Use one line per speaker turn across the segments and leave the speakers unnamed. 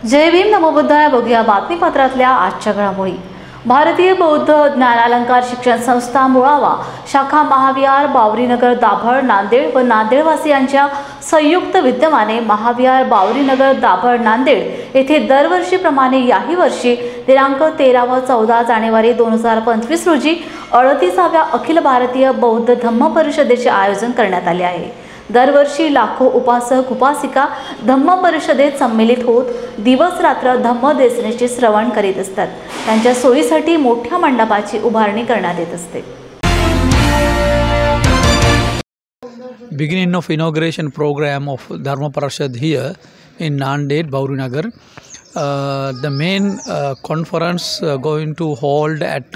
जय भीम नमो बुद्धाय। बघूया बातमीपत्रातल्या आजच्या घडामोडी। भारतीय बौद्ध ज्ञानालंकार शिक्षण संस्था मुळावा शाखा महाविहार बावरीनगर दाभळ नांदेड व नांदेडवासियांच्या संयुक्त विद्यमाने महाविहार बावरीनगर दाभळ नांदेड येथे दरवर्षीप्रमाणे याही वर्षी दिनांक 13 व 14 जानेवारी 2025 रोजी 38व्या अखिल भारतीय बौद्ध धम्म परिषदेचे आयोजन करण्यात आले आहे। दरवर्षी लाखो उपासक उपासिका धम्म परिषदेत सम्मिलित होत दिवस रात्र धम्म देसनेचे श्रवण करीत असतात। त्यांच्या सोयीसाठी मोठ्या मंडपाची उभारणी करण्यात येत असते।
Beginning of inauguration program of Dharma Parashad here in Nanded, Baurinagar. The main conference going to hold at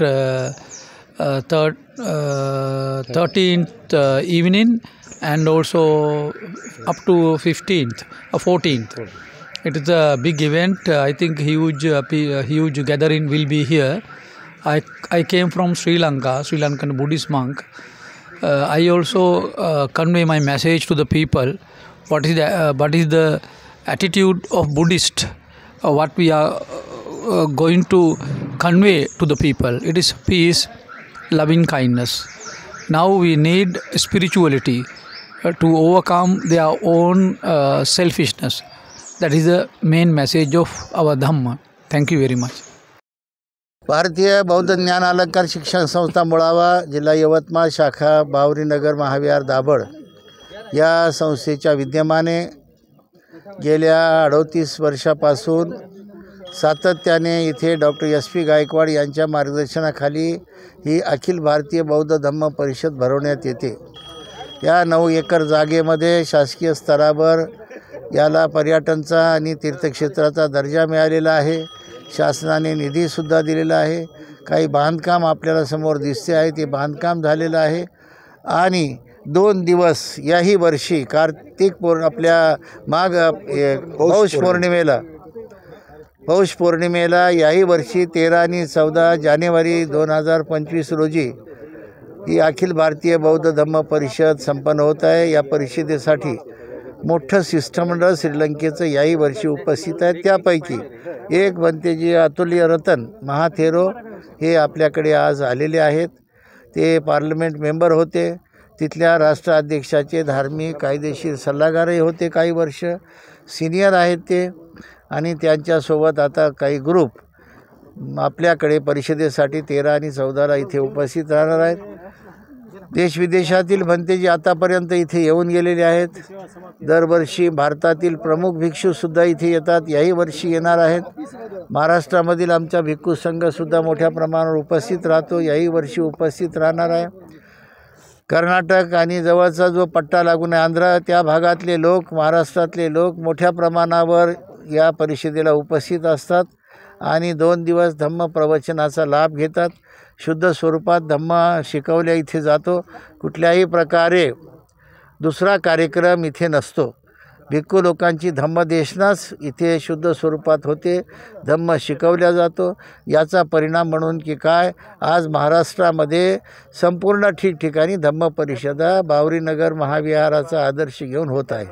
13th evening and also up to 15th or 14th. It is a big event. I think huge gathering will be here. I came from Sri Lanka, Sri Lankan Buddhist monk. I also convey my message to the people. What is the attitude of Buddhist? What we are going to convey to the people? It is peace, loving kindness. Now we need spirituality to overcome their own selfishness. That is the main message of our Dhamma. Thank you very much.
भारतीय बौद्ध ज्ञान अलंकार शिक्षण संस्था मुळावा जिल्हा यवतमाळ शाखा बावरीनगर महाविहार दाभळ या संस्थेच्या विद्यमाने गेल्या 38 वर्षापासून सातत्याने इथे डॉक्टर SP गायकवाड यांच्या मार्गदर्शनाखाली ही अखिल भारतीय बौद्ध धम्म परिषद भरवण्यात येते। या 9 एकर जागेमध्ये शासकीय स्तरावर याला पर्यटनचा आणि तीर्थक्षेत्राचा दर्जा मिळालेला आहे। शासनाने निधीसुद्धा दिलेला आहे। काही बांधकाम आपल्याला समोर दिसते आहे, ते बांधकाम झालेलं आहे। आणि 2 दिवस याही वर्षी कार्तिक आपल्या पौष पौर्णिमेला याही वर्षी 13 आणि 14 जानेवारी 2025 रोजी ही अखिल भारतीय बौद्ध धम्म परिषद संपन्न होत आहे। या परिषदेसाठी मोठं शिष्टमंडळ श्रीलंकेचं याही वर्षी उपस्थित आहे। त्यापैकी एक भंतेजी अतुल्य रतन महाथेरो हे आपल्याकडे आज आलेले आहेत। ते पार्लमेंट मेंबर होते, तिथल्या राष्ट्राध्यक्षाचे धार्मिक कायदेशीर सल्लागारही होते, काही वर्ष सिनियर आहेत ते। आणि त्यांच्यासोबत आता काही ग्रुप आपल्याकडे परिषदेसाठी 13 आणि 14ला इथे उपस्थित राहणार आहेत। देशविदेशातील भंतेजी आतापर्यंत इथे येऊन गेलेले आहेत। दरवर्षी भारतातील प्रमुख भिक्षूसुद्धा इथे येतात, याही वर्षी येणार आहेत। महाराष्ट्रामधील आमचा भिक्खू संघसुद्धा मोठ्या प्रमाणावर उपस्थित राहतो, याही वर्षी उपस्थित राहणार आहे। कर्नाटक आणि जवळचा जो पट्टा लागून आहे आंध्र, त्या भागातले लोक, महाराष्ट्रातले लोक मोठ्या प्रमाणावर या परिषदेला उपस्थित असतात आणि 2 दिवस धम्म प्रवचनाचा लाभ घेतात। शुद्ध स्वरूपात धम्म शिकवल्या इथे जातो। कुठल्याही प्रकारे दुसरा कार्यक्रम इथे नसतो। भिक्खू लोकांची धम्मदेशनाच इथे शुद्ध स्वरूपात होते, धम्म शिकवल्या जातो। याचा परिणाम म्हणून की काय, आज महाराष्ट्रामध्ये संपूर्ण ठिकठिकाणी धम्म परिषदा बावरीनगर महाविहाराचा आदर्श घेऊन होत आहे।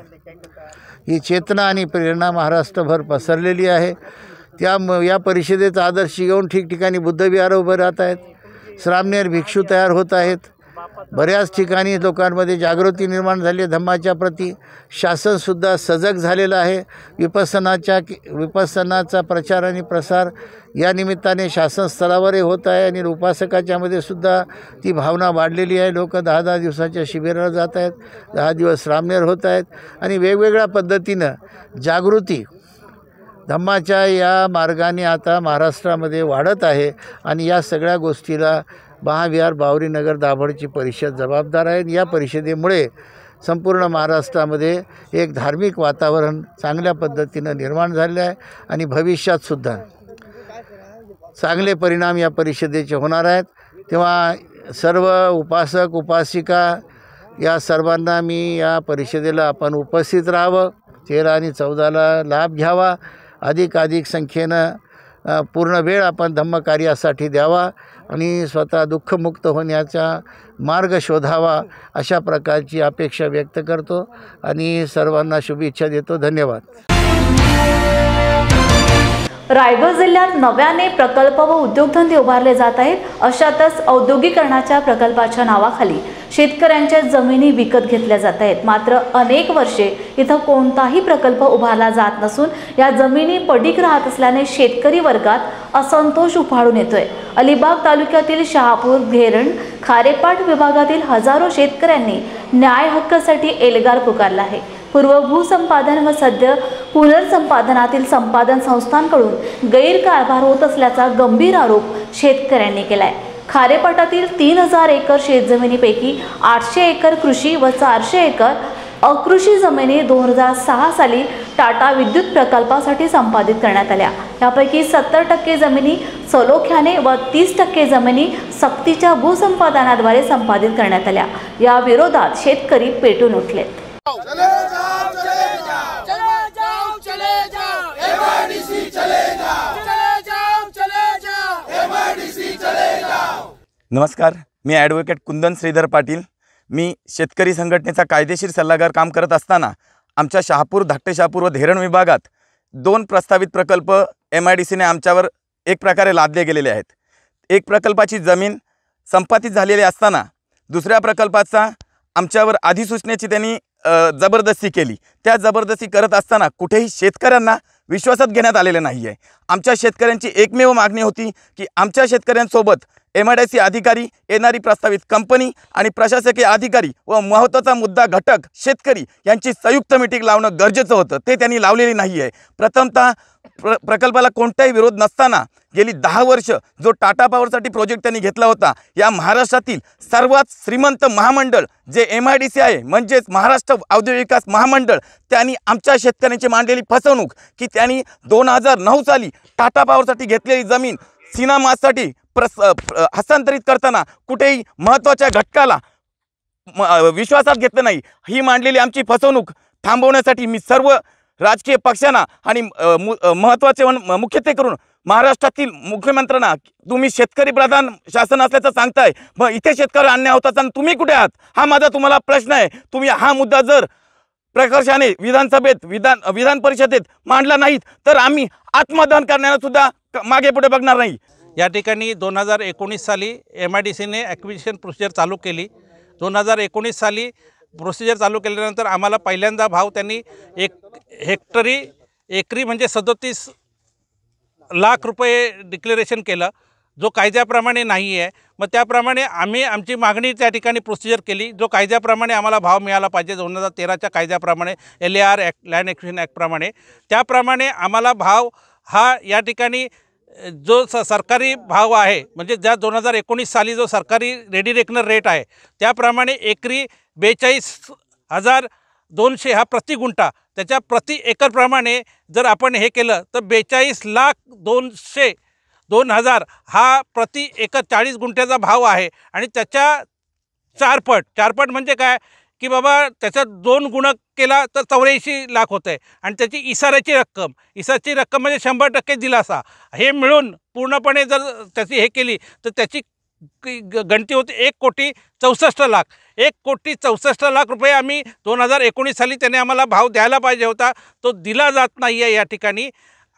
ही चेतना आणि प्रेरणा महाराष्ट्रभर पसरलेली आहे। या परिषदेचा आदर्श घेऊन ठिकठिकाणी बुद्धविहार उभे राहत आहेत, श्रामणेर भिक्षू तयार होत आहेत। बऱ्याच ठिकाणी लोकांमध्ये जागृती निर्माण झाली धम्माच्या प्रती। शासनसुद्धा सजग झालेलं आहे। विपස්සनाचा प्रचार आणि प्रसार या निमित्ताने शासन स्तरावरही होत आहे आणि उपासकाच्यामध्ये सुद्धा ती भावना वाढलेली आहे। लोक 10-10 दिवसाच्या शिबिराला जात आहेत, 10 दिवस श्रामणेर होत आहेत आणि वेगवेगळ्या पद्धतीनं जागृती धम्माच्या या मार्गाने आता महाराष्ट्रामध्ये वाढत आहे। आणि या सगळ्या गोष्टीला महाविहार बावरीनगर दाभळची परिषद जबाबदार आहे। या परिषदेमुळे संपूर्ण महाराष्ट्रामध्ये एक धार्मिक वातावरण चांगल्या पद्धतीनं निर्माण झाले आहे आणि भविष्यातसुद्धा चांगले परिणाम या परिषदेचे होणार आहेत। तेव्हा सर्व उपासक उपासिका या सर्वांना मी या परिषदेला आपण उपस्थित राहावं, 13 आणि 14ला लाभ घ्यावा, अधिक संख्येनं पूर्ण वेळ आपण धम्मकार्यासाठी द्यावा आणि स्वतः दुःखमुक्त होण्याचा मार्ग शोधावा, अशा प्रकारची अपेक्षा व्यक्त करतो आणि सर्वांना शुभेच्छा देतो। धन्यवाद।
रायगड जिल्ह्यात नव्याने प्रकल्प व उद्योगधंदे उभारले जात आहेत। अशातच औद्योगिकरणाच्या प्रकल्पाच्या नावाखाली शेतकऱ्यांच्या जमिनी विकत घेतल्या जात आहेत। मात्र अनेक वर्षे इथं कोणताही प्रकल्प उभारला जात नसून या जमिनी पडीक राहत असल्याने शेतकरी वर्गात असंतोष उफाळून येतोय। अलिबाग तालुक्यातील शहापूर, घेरण, खारेपाट विभागातील हजारो शेतकऱ्यांनी न्याय हक्कासाठी एल्गार पुकारला आहे। पूर्व भूसंपादन व सध्या पुनर्संपादनातील संपादन संस्थांकडून गैरकारभार होत असल्याचा गंभीर आरोप शेतकऱ्यांनी केलाय। खारेपाटातील 3000 एकर शेतजमिनीपैकी 800 एकर कृषी व 400 एकर अकृषी जमिनी 2006 साली टाटा विद्युत प्रकल्पासाठी संपादित करण्यात आल्या। यापैकी 70% जमिनी सलोख्याने व 30% जमिनी सक्तीच्या भूसंपादनाद्वारे संपादित करण्यात आल्या। या विरोधात शेतकरी पेटून उठलेत।
चले जाओ चले जाओ चले जाओ चले जाओ एमआईडीसी चले जाओ चले जाओ चले जाओ एमआईडीसी चले जाओ।
नमस्कार, मी ॲडव्होकेट कुंदन श्रीधर पाटील। मी शेतकरी संघटनेचा कायदेशीर सल्लागार काम करत असताना आमच्या शहापूर, धाकटे शहापूर व धेरण विभागात 2 प्रस्तावित प्रकल्प एमआयडीसीने आमच्यावर एक प्रकारे लादले गेलेले आहेत। एक प्रकल्पाची जमीन संपादित झालेली असताना दुसऱ्या प्रकल्पाचा आमच्यावर अधिसूचनेची त्यांनी जबरदस्ती केली। त्या जबरदस्ती करत असताना कुठेही शेतकऱ्यांना विश्वासात घेण्यात आलेले नाही आहे। आमच्या शेतकऱ्यांची एकमेव मागणी होती की आमच्या शेतकऱ्यांसोबत एमआयडीसी अधिकारी, येणारी प्रस्तावित कंपनी आणि प्रशासकीय अधिकारी व महत्त्वाचा मुद्दा घटक शेतकरी यांची संयुक्त मीटिंग लावणं गरजेचं होतं। ते त्यांनी लावलेली नाही आहे। प्रथमतः प्रकल्पाला कोणताही विरोध नसताना गेली 10 वर्ष जो टाटा पॉवरसाठी प्रोजेक्ट त्यांनी घेतला होता, या महाराष्ट्रातील सर्वात श्रीमंत महामंडळ जे एमआयडीसी आहे, म्हणजेच महाराष्ट्र औद्योगिक विकास महामंडळ, त्यांनी आमच्या शेतकऱ्यांची मांडलेली फसवणूक की त्यांनी 2009 साली टाटा पॉवरसाठी घेतलेली जमीन सिनामासाठी हस्तांतरित करताना कुठेही महत्त्वाच्या घटकाला विश्वासात घेतलं नाही। ही मांडलेली आमची फसवणूक थांबवण्यासाठी मी सर्व राजकीय पक्षांना आणि महत्त्वाचे मुख्यत्वे करून महाराष्ट्रातील मुख्यमंत्र्यांना, तुम्ही शेतकरी प्रधान शासन असल्याचं सांगताय, मग इथे शेतकरी अन्याय होतात आणि तुम्ही कुठे आहात, हा माझा तुम्हाला प्रश्न आहे। तुम्ही हा मुद्दा जर प्रकर्षाने विधानसभेत, विधान परिषदेत मांडला नाहीत तर आम्ही आत्मदहन करण्याला सुद्धा मागे पुढे बघणार नाही।
या ठिकाणी 2019 साली एमआयडीसीने ॲक्विजिशन प्रोसिजर चालू केली। 2019 साली प्रोसिजर चालू केल्यानंतर आम्हाला पहिल्यांदा भाव त्यांनी एकरी म्हणजे 37 लाख रुपये डिक्लेरेशन केलं, जो कायद्याप्रमाणे नाही आहे। मग त्याप्रमाणे आम्ही आमची मागणी त्या ठिकाणी प्रोसिजर केली, जो कायद्याप्रमाणे आम्हाला भाव मिळाला पाहिजे 2013च्या कायद्याप्रमाणे, LAR ॲक्ट, लँड ॲक्विजिशन ॲक्टप्रमाणे। त्याप्रमाणे आम्हाला भाव हा या ठिकाणी जो सरकारी भाव आहे, म्हणजे ज्या 2019 साली जो सरकारी रेडी रेकनर रेट आहे त्याप्रमाणे एकरी 42,200 हा प्रति गुंठा, त्याच्या प्रति एकरप्रमाणे जर आपण हे केलं तर 42,200,000 हा प्रति एकर 40 गुंठ्याचा भाव आहे। आणि त्याच्या चारपट म्हणजे काय की बाबा त्याचा 2 गुणक केला तर 84 लाख होतं आहे। आणि त्याची इसाऱ्याची रक्कम म्हणजे 100% दिलासा, हे मिळून पूर्णपणे जर त्याची हे केली तर त्याची गणती होते 1,64,00,000। 1,64,00,000 रुपये आम्ही 2019 साली त्याने आम्हाला भाव द्यायला पाहिजे होता, तो दिला जात नाही आहे या ठिकाणी।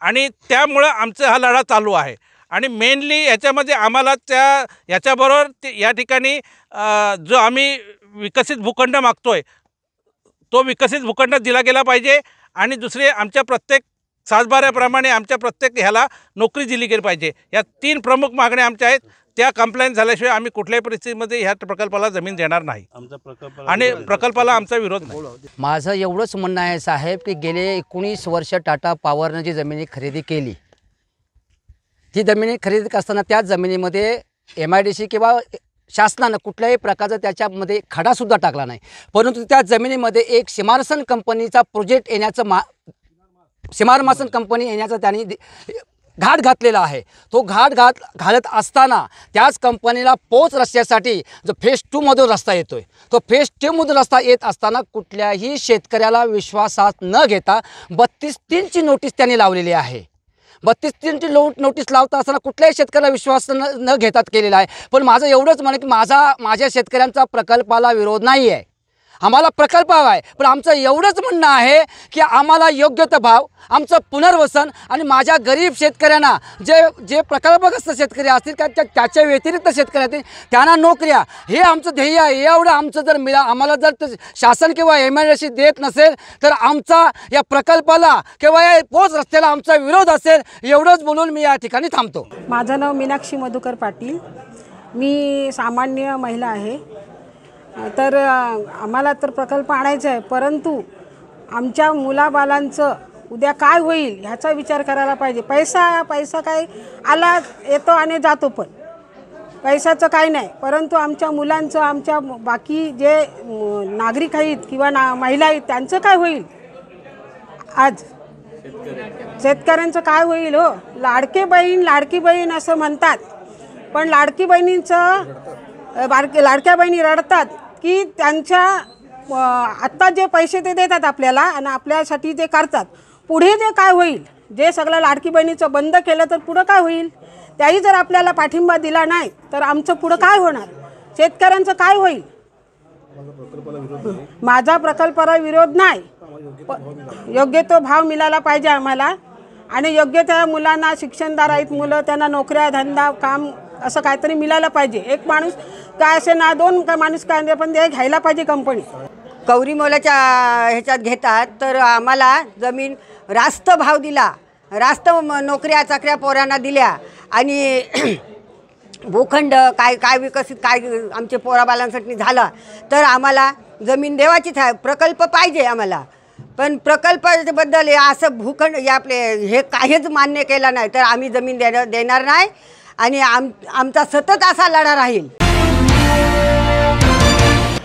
आणि त्यामुळं आमचा हा लढा चालू आहे। आणि मेनली याच्यामध्ये आम्हाला याच्याबरोबर या ठिकाणी जो आम्ही विकसित भूखंड मागतोय तो विकसित भूखंड दिला गेला पाहिजे। आणि दुसरे आमच्या प्रत्येक सातबाऱ्याप्रमाणे आमच्या प्रत्येक ह्याला नोकरी दिली गेली पाहिजे। या 3 प्रमुख मागण्या आमच्या आहेत, त्या कंप्लायन्स झाल्याशिवाय आम्ही कुठल्याही परिस्थितीमध्ये ह्या प्रकल्पाला जमीन देणार नाही आणि प्रकल्पाला आमचा विरोध नाही।
माझं एवढंच म्हणणं आहे साहेब की गेले 19 वर्ष टाटा पॉवरनं जी जमिनी खरेदी केली, ती जमिनी खरेदी करताना त्या जमिनीमध्ये एमआयडीसी किंवा शासनानं कुठल्याही प्रकारचा त्याच्यामध्ये खडासुद्धा टाकला नाही। परंतु त्या जमिनीमध्ये एक सीमारसन कंपनीचा प्रोजेक्ट येण्याचं सीमारसन कंपनी येण्याचा त्यांनी घाट घातलेला आहे। तो घाट घालत असताना त्याच कंपनीला पोच रस्त्यासाठी जो फेज 2 मधून रस्ता येतोय, तो फेज 2 मधून रस्ता येत असताना कुठल्याही शेतकऱ्याला विश्वासात न घेता 32-3ची नोटीस त्यांनी लावलेली आहे। 32-3ची नोटीस लावता असताना कुठल्याही शेतकऱ्याला विश्वास न घेतात केलेला आहे। पण माझं एवढंच म्हणणं की माझ्या शेतकऱ्यांचा प्रकल्पाला विरोध नाही आहे। आम्हाला प्रकल्प हवा आहे, पण आमचं एवढंच म्हणणं आहे की आम्हाला योग्य तो भाव, आमचं पुनर्वसन आणि माझ्या गरीब शेतकऱ्यांना जे प्रकल्पग्रस्त शेतकरी असतील का त्याच्या व्यतिरिक्त शेतकरी असतील त्यांना नोकऱ्या, हे आमचं ध्येय आहे. एवढं आमचं जर आम्हाला जर शासन किंवा MIDC देत नसेल तर आमचा या प्रकल्पाला किंवा या पोच रस्त्याला आमचा विरोध असेल. एवढंच बोलून मी या ठिकाणी थांबतो.
माझं नाव मीनाक्षी मधुकर पाटील, मी सामान्य महिला आहे. तर आम्हाला तर प्रकल्प आणायचा आहे, परंतु आमच्या मुलाबालांचं उद्या काय होईल ह्याचा विचार करायला पाहिजे. पैसा काय आला येतो आणि जातो, पण पैशाचं काय नाही, परंतु आमच्या मुलांचं, आमच्या बाकी जे नागरिक आहेत किंवा महिला आहेत त्यांचं काय होईल. आज शेतकऱ्यांचं काय होईल. हो, लाडकी बहीण असं म्हणतात, पण लाडकी बहिणींचं लाडक्या बहिणी रडतात की त्यांच्या आत्ता जे पैसे ते देतात आपल्याला आणि आपल्यासाठी जे करतात, पुढे जे काय होईल. जे सगळं लाडकी बहिणीचं बंद केलं तर पुढं काय होईल. त्याही जर आपल्याला पाठिंबा दिला नाही तर आमचं पुढं काय होणार, शेतकऱ्यांचं काय होईल. माझा प्रकल्पाला विरोध नाही, योग्य तो भाव मिळाला पाहिजे आम्हाला आणि योग्य त्या मुलांना, शिक्षणदार आहेत मुलं, त्यांना नोकऱ्या, धंदा, काम असं काहीतरी मिळालं पाहिजे. एक माणूस काय असे ना, दोन माणूस काय पण ते घ्यायला पाहिजे कंपनी.
कवरी मोलाच्या ह्याच्यात घेतात तर आम्हाला जमीन रास्त भाव दिला, रास्त नोकऱ्या चाकऱ्या पोरांना दिल्या आणि भूखंड काय विकसित काय आमचे पोराबालांसाठी झाला तर आम्हाला जमीन देवाचीच आहे. प्रकल्प पाहिजे आम्हाला, पण प्रकल्पाबद्दल असं भूखंड हे आपले हे काहीच मान्य केलं नाही तर आम्ही जमीन देणार नाही आणि आमचा सतत असा लढा राहील.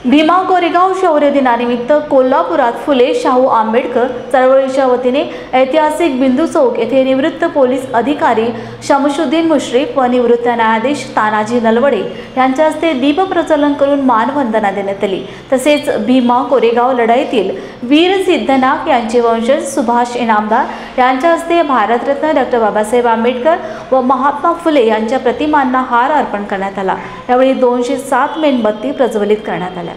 भीमा कोरेगाव शौर्य दिनानिमित्त कोल्हापुरात फुले शाहू आंबेडकर चळवळीच्या वतीने ऐतिहासिक बिंदू चौक येथे निवृत्त पोलीस अधिकारी शमशुद्दीन मुश्रीफ व निवृत्त न्यायाधीश तानाजी नलवडे यांच्या हस्ते दीप प्रज्वलन करून मानवंदना देण्यात आली. तसेच भीमा कोरेगाव लढाईतील वीर सिद्धनाग यांचे वंशज सुभाष इनामदार यांच्या हस्ते भारतरत्न डॉक्टर बाबासाहेब आंबेडकर व महात्मा फुले यांच्या प्रतिमांना हार अर्पण करण्यात आला. यावेळी 207 मेणबत्ती प्रज्वलित करण्यात आल्या.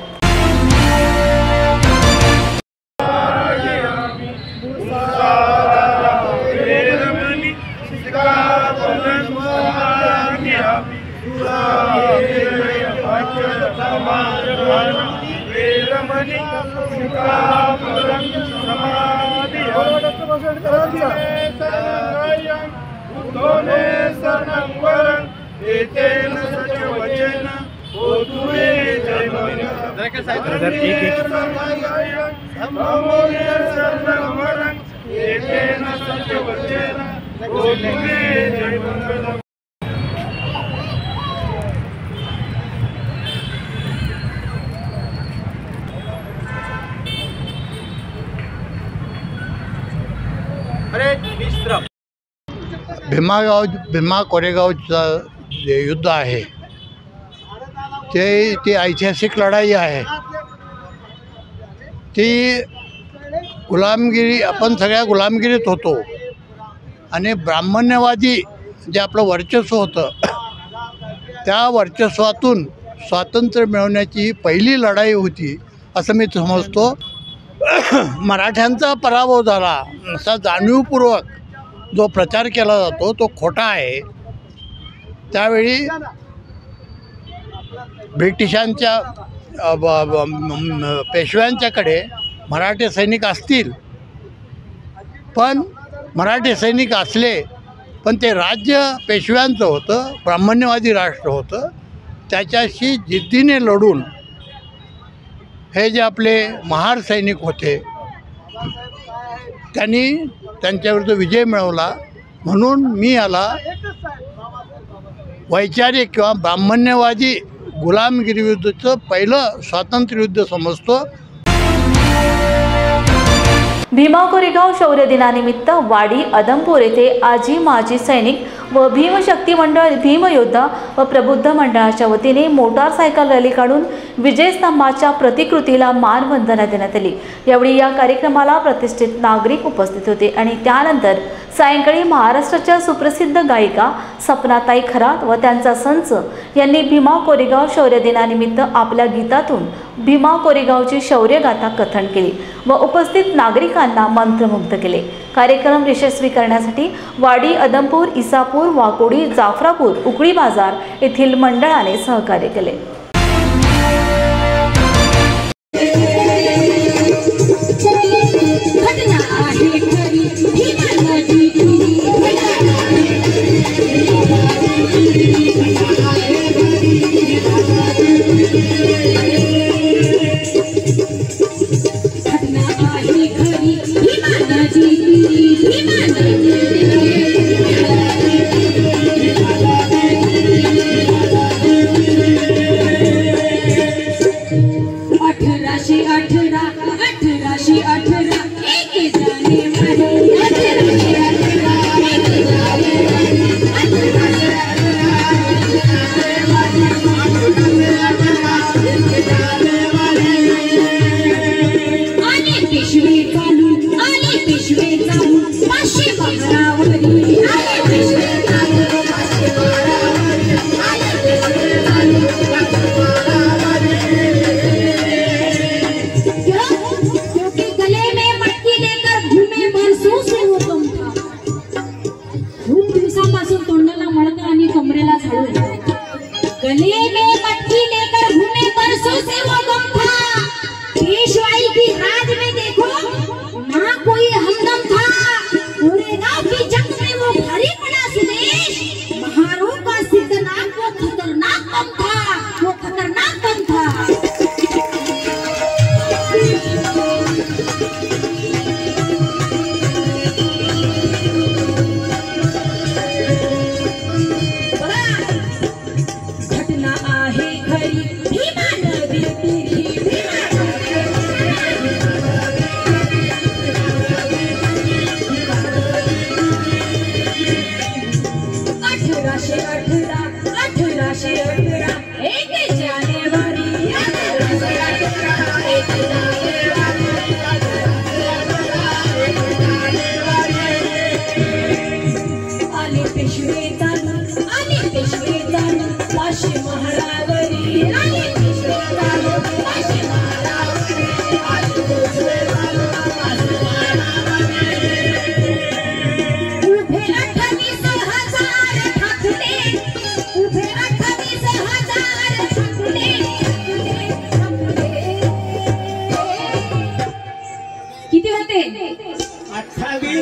भीमा कोरेगावचं जे युद्ध आहे ती ऐतिहासिक लढाई आहे. ती गुलामगिरी, आपण सगळ्या गुलामगिरीत होतो आणि ब्राह्मण्यवादी जे आपलं वर्चस्व होतं त्या वर्चस्वातून स्वातंत्र्य मिळवण्याची ही पहिली लढाई होती असं मी समजतो. मराठ्यांचा पराभव झाला असा जाणीवपूर्वक जो प्रचार केला जातो तो खोटा आहे. त्यावेळी ब्रिटिशांच्या पेशव्यांच्याकडे मराठी सैनिक असतील, पण मराठी सैनिक असले पण ते राज्य पेशव्यांचं होतं, ब्राह्मण्यवादी राष्ट्र होतं. त्याच्याशी जिद्दीने लढून हे जे आपले महार सैनिक होते त्यांनी त्यांच्याविरुद्ध विजय मिळवला. म्हणून मी याला वैचारिक किंवा ब्राह्मण्यवादी गुलामगिरीविरुद्धचं पहिलं स्वातंत्र्ययुद्ध समजतो.
भीमा कोरेगाव शौर्य दिनानिमित्त वाडी अदमपूर येथे आजी माजी सैनिक व भीमशक्ती मंडळ भीमयोद्धा व प्रबुद्ध मंडळाच्या वतीने मोटारसायकल रॅली काढून विजयस्तंभाच्या प्रतिकृतीला मानवंदना देण्यात आली. यावेळी या कार्यक्रमाला प्रतिष्ठित नागरिक उपस्थित होते आणि त्यानंतर सायंकाळी महाराष्ट्राच्या सुप्रसिद्ध गायिका सपनाताई खरात व त्यांचा संच यांनी भीमा कोरेगाव शौर्य दिनानिमित्त आपल्या गीतातून भीमा कोरेगावची शौर्यगाथा कथन केली व उपस्थित नागरिकांना मंत्रमुग्ध केले। कार्यक्रम यशस्वी करण्यासाठी वाडी, अदमपूर, इसापूर, वाकोडी, जाफरापूर, उकळी बाजार येथील मंडळाने सहकार्य केले।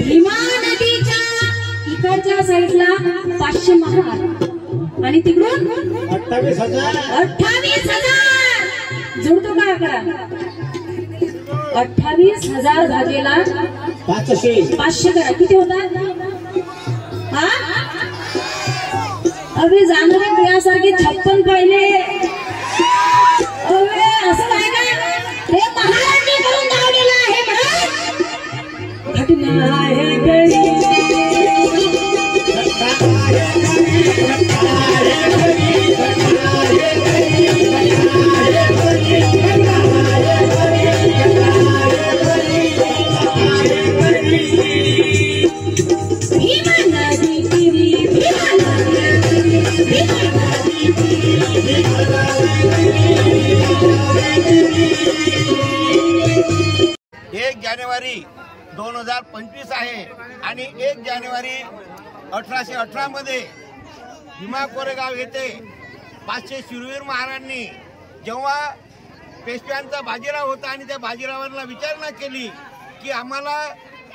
भीमा नदीच्या इकडच्या साईडला 500 महार आणि तिकडून 28,000 जोडतो का आकडा? 28,000 भागेला 500 करा, किती होतात? हा अरे जाणारे यासारखे 56 पाहिले असं काय काय हे महाराजांनी करून दाखवलेलं आहे म्हणून घटना आहे गळी
जानेवारी 2025 आहे आणि 1 जानेवारी 1818 मध्ये भीमा कोरेगाव येथे 500 शूरवीर महाराजांनी जेव्हा पेशव्यांचा बाजीराव होता आणि त्या बाजीरावांना विचारणा केली की आम्हाला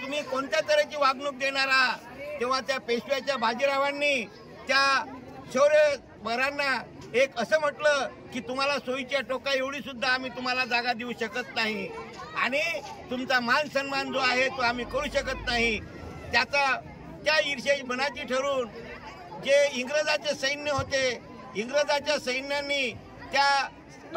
तुम्ही कोणत्या तऱ्हेची वागणूक देणार आहात, तेव्हा त्या पेशव्याच्या बाजीरावांनी त्या शौर्यवीरांना एक असं म्हटलं की तुम्हाला सोयीच्या टोका एवढी सुद्धा आम्ही तुम्हाला जागा देऊ शकत नाही आणि तुमचा मान सन्मान जो आहे तो आम्ही करू शकत नाही। त्या ईर्ष्या मनाची ठरून जे इंग्रजाचे सैन्य होते, इंग्रजाच्या सैन्यांनी त्या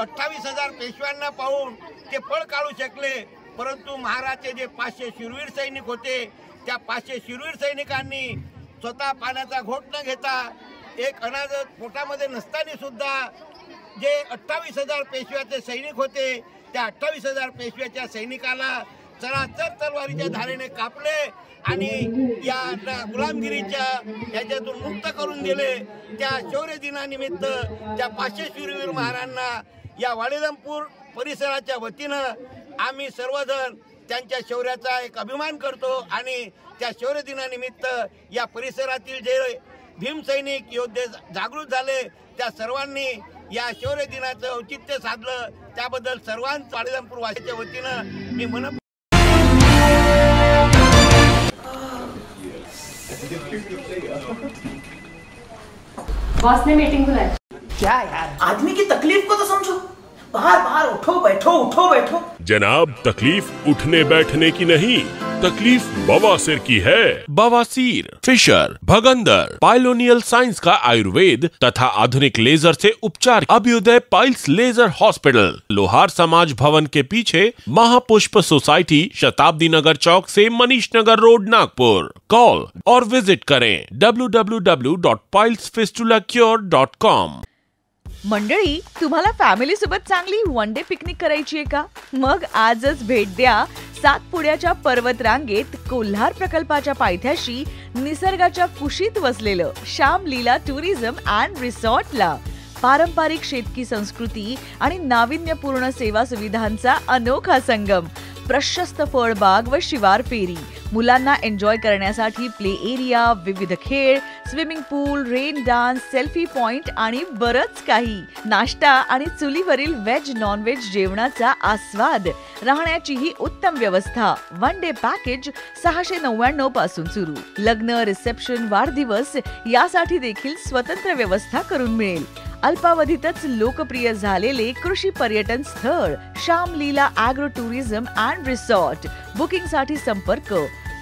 28,000 पेशव्यांना पाहून ते पळ काढू शकले, परंतु महाराजचे जे 500 शूरवीर सैनिक होते त्या 500 शूरवीर सैनिकांनी स्वतः पाण्याचा घोट न घेता एक अनाज पोटामध्ये नसताना सुद्धा जे 28,000 पेशव्याचे सैनिक होते त्या 28,000 पेशव्याच्या सैनिकाला सरासर तलवारीच्या धारेने कापले आणि या गुलामगिरीच्या ह्याच्यातून मुक्त करून दिले. त्या शौर्य दिनानिमित्त त्या 500 शूरवीर महाराजांना या वाडेदमपूर परिसराच्या वतीनं आम्ही सर्वजण त्यांच्या शौर्याचा एक अभिमान करतो आणि त्या शौर्य दिनानिमित्त या परिसरातील जे भीमसैनिक योद्धे जागृत झाले त्या सर्वांनी या शौर्य दिनाचं औचित्य साधलं. त्याबद्दल सर्वांच वाडेदमपूर वासीच्या वतीनं मी मन
बॉस ने मीटिंग बुलाई.
क्या यार, आदमी की तकलीफ को तो समझो. बाहर बाहर उठो बैठो.
जनाब, तकलीफ उठने बैठने की नहीं, तकलीफ बवासीर की है. बवासीर, फिशर, भगंदर, पाइलोनियल साइंस का आयुर्वेद तथा आधुनिक लेजर से उपचार. अभ्युदय पाइल्स लेजर हॉस्पिटल, लोहार समाज भवन के पीछे, महापुष्प सोसाइटी, शताब्दी नगर चौक से मनीष नगर रोड, नागपुर. कॉल और विजिट करें www.pilesfistulacure.com.
मंडळी, तुम्हाला फॅमिली सोबत चांगली वन डे पिकनिक करायची आहे का? मग आजच भेट द्या सातपुड्याच्या पर्वत रांगेत कोल्हार प्रकल्पाच्या पायथ्याशी निसर्गाच्या कुशीत वसलेलं श्याम लीला टुरिझम अँड रिसॉर्टला. पारंपरिक शेतकी संस्कृती आणि नाविन्यपूर्ण सेवा सुविधांचा अनोखा संगम. प्रशस्त फळबाग व शिवार फेरी, मुलांना एन्जॉय करण्यासाठी प्ले एरिया, विविध खेळ, स्विमिंग पूल, रेन डान्स, सेल्फी पॉइंट आणि बरंच काही. नाश्ता आणि चुलीवरील व्हेज नॉन व्हेज जेवणाचा आस्वाद. राहण्याचीही उत्तम व्यवस्था. वन डे पॅकेज 699 पासून सुरू. लग्न, रिसेप्शन, वाढदिवस यासाठी देखील स्वतंत्र व्यवस्था करून मिळेल. अल्पावधीतच लोकप्रिय झालेले कृषी पर्यटन स्थळ श्याम लीला ॲग्रो टुरिझम अँड रिसॉर्ट. बुकिंगसाठी संपर्क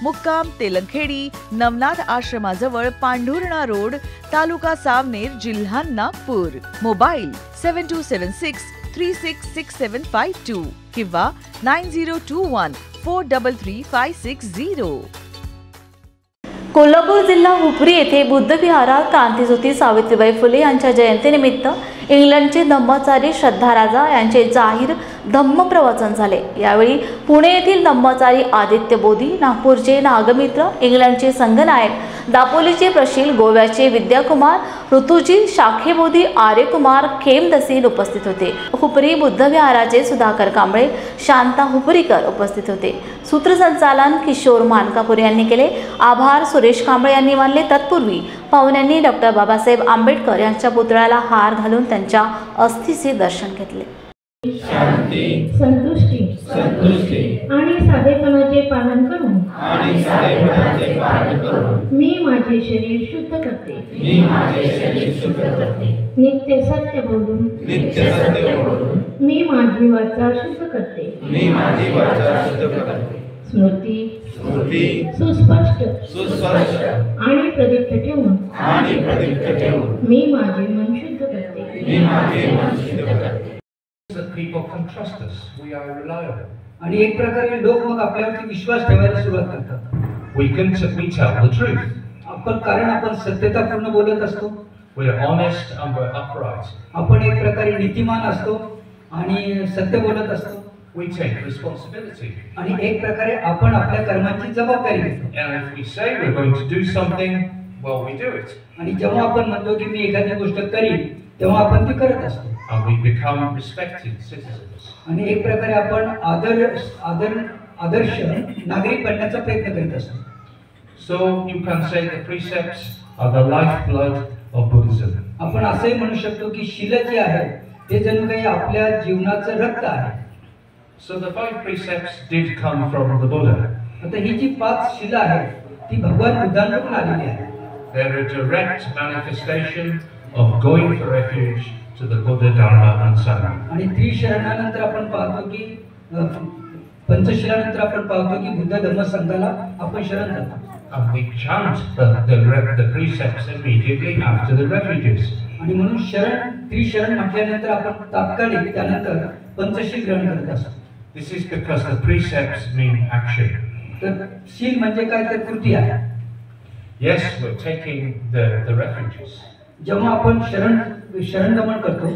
मुक्काम तेलंखेडी, नवनाथ आश्रमाजवळ, पांढुर्णा रोड, तालुका सावनेर, जिल्हा नागपूर. मोबाईल 7276366752 किंवा 9021433560.
कोल्हापूर जिल्हा हुपरी येथे बुद्ध विहारात क्रांतीज्योती सावित्रीबाई फुले यांच्या जयंतीनिमित्त इंग्लंडचे धम्मचारी श्रद्धाराजा यांचे जाहीर धम्म प्रवचन झाले. यावेळी पुणे येथील धम्मचारी आदित्य बोधी, नागपूरचे नागमित्र, इंग्लंडचे संघनायक, दापोलीचे प्रशील, गोव्याचे विद्याकुमार, ऋतुजी, शाखेबोधी, आर्यकुमार, खेमदसीन उपस्थित होते. हुपरी बुद्ध विहाराचे सुधाकर कांबळे, शांता हुपरीकर उपस्थित होते. सूत्रसंचालन किशोर मानकापूर यांनी केले. आभार सुरेश कांबळे यांनी मानले. तत्पूर्वी पाहुण्यांनी डॉक्टर बाबासाहेब आंबेडकर यांच्या पुतळ्याला हार घालून त्यांच्या अस्थीचे दर्शन घेतले.
शांती, संतुष्टी आणि साधेपणाचे पालन करून मी माझे शरीर शुद्ध करते. नित्य सत्य बोलून मी माझी वाचा शुद्ध करते. स्मृती सुस्पष्ट आणि प्रदीप्त ठेवून मी माझे मन शुद्ध करते.
People can trust us. We are reliable. आणि एक प्रकारे लोक मग आपल्यावरती विश्वास ठेवायला सुरुवात करतात. We tell the truth. कारण आपण सत्यतापूर्ण बोलत असतो. We are honest and we're upright. आपण एक प्रकारे नीतिमान असतो आणि सत्य बोलत असतो. We take responsibility. आणि एक प्रकारे आपण आपल्या कर्माची जबाबदारी घेतो. And if we say we're going to do something, well, we do it. आणि जेव्हा आपण म्हणतो की मी एखादी गोष्ट करीन, तेव्हा आपण ती करत असतो. And we become respected citizens. आणि एक प्रकारे आपण आदर्श नागरिक बनण्याचा प्रयत्न करीत असतो. So you can say the precepts are the lifeblood of Buddhism. आपण असे म्हणू शकतो की शिला जी आहे ते जणू काही आपल्या जीवनाचं रक्त आहे. So the 5 precepts did come from the Buddha. आता ही जी 5 शिला आहे ती भगवान बुद्धांकडून आलेली आहे. They're a direct manifestation of going for refuge to the Buddha, Dharma and Sangha. आणि त्रिशरणानंतर आपण पाहतो की पंचशिलानंतर आपण पाहतो की बुद्ध धर्म संघाला आपण शरण जातो. And we chant the precepts immediately after the refuges. आणि म्हणून त्रिशरण म्हटल्यानंतर आपण तात्कालिक त्यानंतर पंचशील ग्रहण करत असतो. This is because the precepts mean action. तर शील म्हणजे काय तर कृती आहे. Yes, we're taking the refuges. जेव्हा आपण शरणगमन करतो,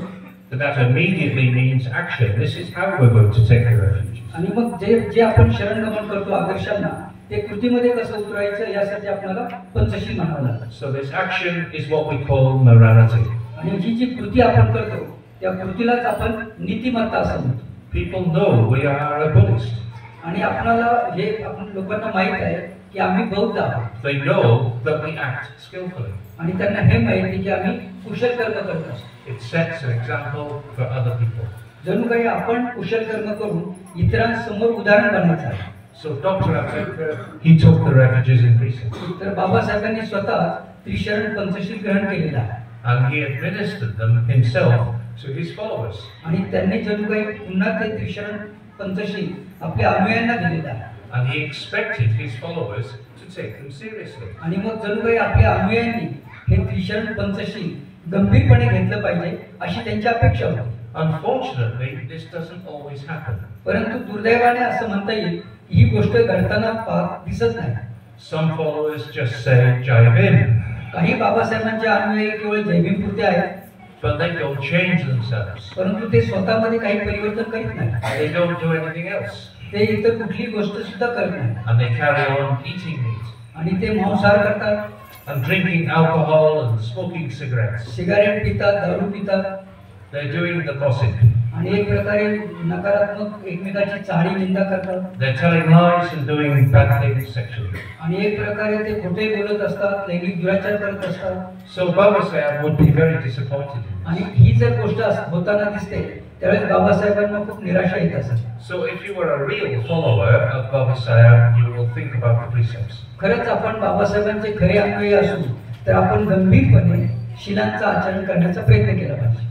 That immediately means action. This is how we're going to take the refugees. आणि मग जे आपण शरणगमन करतो आदर्शांना ते कृतीमध्ये कसं उतरायचं यासाठी आपल्याला पंचशील म्हणावं लागतं. So this action is what we call morality. आणि जी कृती आपण करतो त्या कृतीलाच आपण नीतिमत्ता असं म्हणतो. People know we are a Buddhist. आणि आपल्याला हे आपण लोकांना माहित आहे की आम्ही बौद्ध आहोत. They know that we act skillfully. आणि त्यांना हे माहिती की आम्ही कुशल कर्म करत असतो. It sets an example for other people. जणू काही आपण कुशल कर्म करून इतरांसमोर उदाहरण बनायचं आहे. So Dr. Ambedkar, he took the refugees in prison. तर बाबासाहेबांनी स्वतः त्रिशरण पंचशील ग्रहण केलेला आहे. And he administered them himself to his followers. आणि त्यांनी जणू काही पुन्हा ते त्रिशरण पंचशील आपल्या अनुयायांना दिलेला आहे. And he expected his followers to take them seriously. आणि मग जणू काही आपल्या अनुयायांनी हे त्रिशरण पंचशील गंभीरपणे घेतलं पाहिजे अशी त्यांची अपेक्षा होती. Unfortunately, this doesn't always happen. परंतु दुर्दैवाने असं म्हणता येईल की ही गोष्ट घडताना दिसत नाही. Some followers just say Jai Bhim. काही बाबासाहेबांचे अनुयायी केवळ जय भीम पुरते आहेत. But they don't change themselves. परंतु ते स्वतःमध्ये काही परिवर्तन करीत नाही. They don't do anything else. ते इतर कुठली गोष्ट सुद्धा करत नाही. And they carry on eating meat. आणि ते मांसाहार करतात. And drinking alcohol and smoking cigarettes. Cigarette पितात, दारू पितात. They're doing the gossip. आणि एक प्रकारे नकारात्मक एकमेकाची चाळी निंदा करतात. They're telling lies and doing bad things sexually. आणि एक प्रकारे ते खोटे बोलत असतात, लैंगिक दुराचार करत असतात. So Baba Sahib would be very disappointed. आणि ही जर गोष्ट होताना दिसते त्यावेळेस बाबासाहेबांना खूप निराशा येत असते. So if you were a real follower of Baba Sahib, you will think about the precepts. खरंच आपण बाबासाहेबांचे खरे अनुयायी असू तर आपण गंभीरपणे शिलांचं आचरण करण्याचा प्रयत्न केला पाहिजे.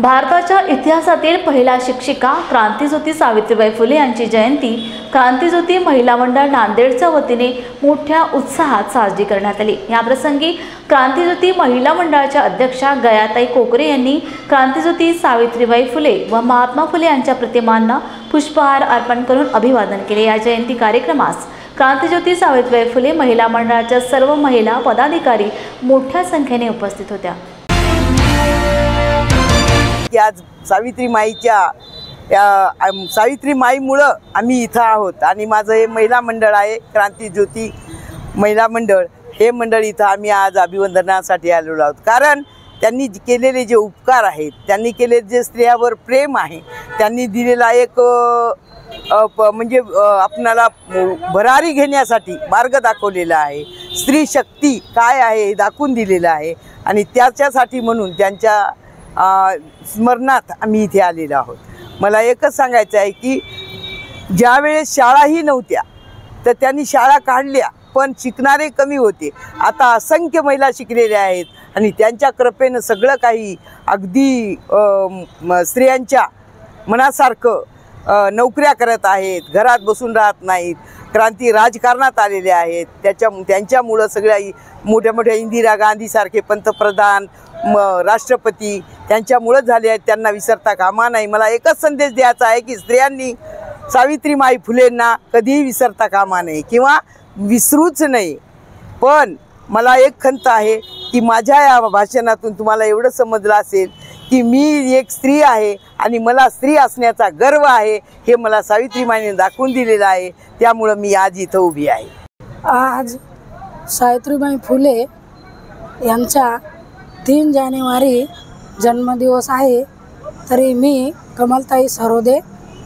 भारताच्या इतिहासातील पहिल्या शिक्षिका क्रांतीज्योती सावित्रीबाई फुले यांची जयंती क्रांतीज्योती महिला मंडळ नांदेडच्या वतीने मोठ्या उत्साहात साजरी करण्यात आली. याप्रसंगी क्रांतीज्योती महिला मंडळाच्या अध्यक्षा गयाताई कोकरे यांनी क्रांतीज्योती सावित्रीबाई फुले व महात्मा फुले यांच्या प्रतिमांना पुष्पहार अर्पण करून अभिवादन केले. या जयंती कार्यक्रमास क्रांतीज्योती सावित्रीबाई फुले महिला मंडळाच्या सर्व महिला पदाधिकारी मोठ्या संख्येने उपस्थित होत्या.
आज सावित्री माईमुळं आम्ही इथं आहोत आणि माझं हे महिला मंडळ आहे क्रांतीज्योती महिला मंडळ. हे मंडळ इथं आम्ही आज अभिवंदनासाठी आलेलो आहोत. कारण त्यांनी केलेले जे उपकार आहेत, त्यांनी केलेले जे स्त्रियावर प्रेम आहे, त्यांनी दिलेला एक म्हणजे आपणाला भरारी घेण्यासाठी मार्ग दाखवलेला आहे. स्त्री शक्ती काय आहे हे दाखवून दिलेलं आहे आणि त्याच्यासाठी म्हणून त्यांच्या स्मरणात आम्ही इथे आलेलो आहोत. मला एकच सांगायचं आहे की ज्यावेळेस शाळाही नव्हत्या तर त्यांनी शाळा काढल्या पण शिकणारे कमी होते. आता असंख्य महिला शिकलेल्या आहेत आणि त्यांच्या कृपेनं सगळं काही अगदी स्त्रियांच्या मनासारखं नोकऱ्या करत आहेत, घरात बसून राहत नाहीत, क्रांती राजकारणात आलेले आहेत. त्यांच्यामुळं सगळ्या मोठ्या मोठ्या इंदिरा गांधीसारखे पंतप्रधान राष्ट्रपती त्यांच्यामुळं झाले आहेत. त्यांना विसरता कामा नाही. मला एकच संदेश द्यायचा आहे की स्त्रियांनी सावित्रीमाई फुलेंना कधीही विसरता कामा नाही किंवा विसरूच नाही. पण मला एक खंत आहे की माझ्या या भाषणातून तुम्हाला एवढं समजलं असेल की मी एक स्त्री आहे आणि मला स्त्री असण्याचा गर्व आहे. हे मला सावित्रीमाईने दाखवून दिलेलं आहे. त्यामुळं मी आज इथं उभी आहे.
आज सावित्रीबाई फुले यांचा 3 जानेवारी जन्मदिवस आहे. तरी मी कमलताई सरोदे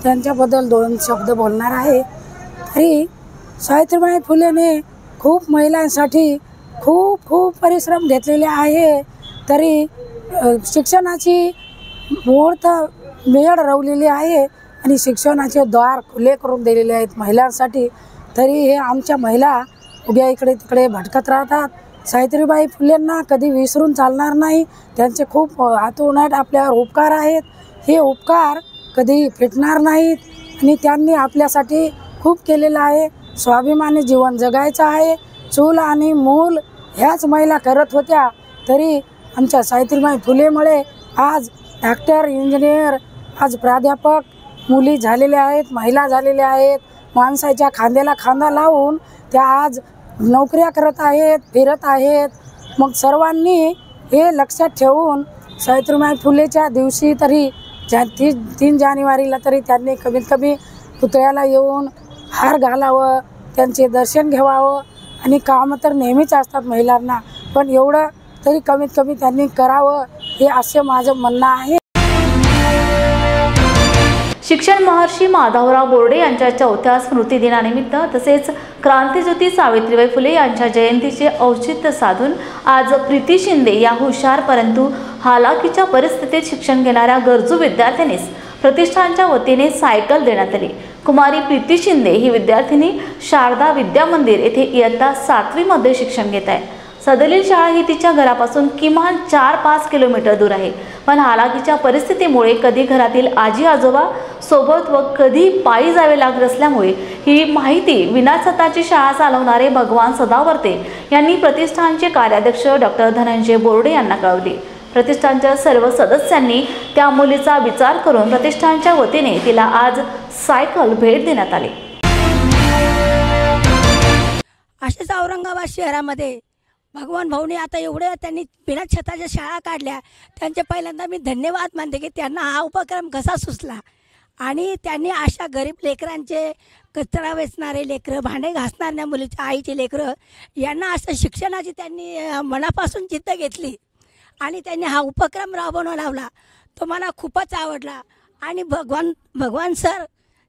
त्यांच्याबद्दल 2 शब्द बोलणार आहे. तरी सावित्रीबाई फुलेने खूप महिलांसाठी खूप परिश्रम घेतलेले आहे. तरी शिक्षणाची मुहूर्त मेळ रवलेली आहे आणि शिक्षणाचे द्वार खुले करून दिलेले आहेत महिलांसाठी. तरी हे आमच्या महिला उभ्या इकडे तिकडे भटकत राहतात. सावित्रीबाई फुलेंना कधी विसरून चालणार नाही. त्यांचे खूप हातोहात आपल्यावर उपकार आहेत. हे उपकार कधी फिटणार नाहीत आणि त्यांनी आपल्यासाठी खूप केलेलं आहे. स्वाभिमानी जीवन जगायचं आहे. चूल आणि मूल ह्याच महिला करत होत्या. तरी आमच्या सावित्रीबाई फुलेमुळे आज डॉक्टर, इंजिनियर, आज प्राध्यापक मुली झालेल्या आहेत, महिला झालेल्या आहेत. माणसाच्या खांद्याला खांदा लावून त्या आज नोकऱ्या करत आहेत, फिरत आहेत. मग सर्वांनी हे लक्षात ठेवून सावित्रीबाई फुलेच्या दिवशी तरी 3 जानेवारीला तरी त्यांनी कमीत कमी पुतळ्याला येऊन हार घालावं, त्यांचे दर्शन घ्यावं. आणि कामं तर नेहमीच असतात महिलांना, पण एवढं तरी कमीत कमी त्यांनी करावं हे असं माझं म्हणणं आहे.
शिक्षण महर्षी माधवराव बोर्डे यांच्या 4थ्या स्मृतिदिनानिमित्त तसेच क्रांतीज्योती सावित्रीबाई फुले यांच्या जयंतीचे औचित्य साधून आज प्रीती शिंदे या हुशार परंतु हालाकीच्या परिस्थितीत शिक्षण घेणाऱ्या गरजू विद्यार्थिनीस प्रतिष्ठानच्या वतीने सायकल देण्यात आली. कुमारी प्रीती शिंदे ही विद्यार्थिनी शारदा विद्या मंदिर येथे इयत्ता 7वी मध्ये शिक्षण घेत आहे. सदरील शाळा ही तिच्या घरापासून किमान 4-5 किलोमीटर दूर आहे, पण हालाकीच्या परिस्थितीमुळे कधी घरातील आजी आजोबा सोबत व कधी पायी जावे लागत असल्यामुळे ही माहिती विनाछताची शाळा चालवणारे भगवान सदावर्ते यांनी प्रतिष्ठानचे कार्याध्यक्ष डॉक्टर धनंजय बोर्डे यांना कळवली. प्रतिष्ठानच्या सर्व सदस्यांनी त्या मुलीचा विचार करून प्रतिष्ठानच्या वतीने तिला आज सायकल भेट देण्यात आली.
असेच औरंगाबाद शहरामध्ये भगवान भाऊने आता एवढ्या त्यांनी बिना छताच्या शाळा काढल्या, त्यांचे पहिल्यांदा मी धन्यवाद मानते की त्यांना हा उपक्रम कसा सुचला. आणि त्यांनी अशा गरीब लेकरांचे, कचरा वेचणारे लेकरं, भांडे घासणाऱ्या मुलीच्या आईचे लेकरं यांना असं शिक्षणाची त्यांनी मनापासून जिद्द घेतली आणि त्यांनी हा उपक्रम राबवून लावला. तो मला खूपच आवडला. आणि भगवान सर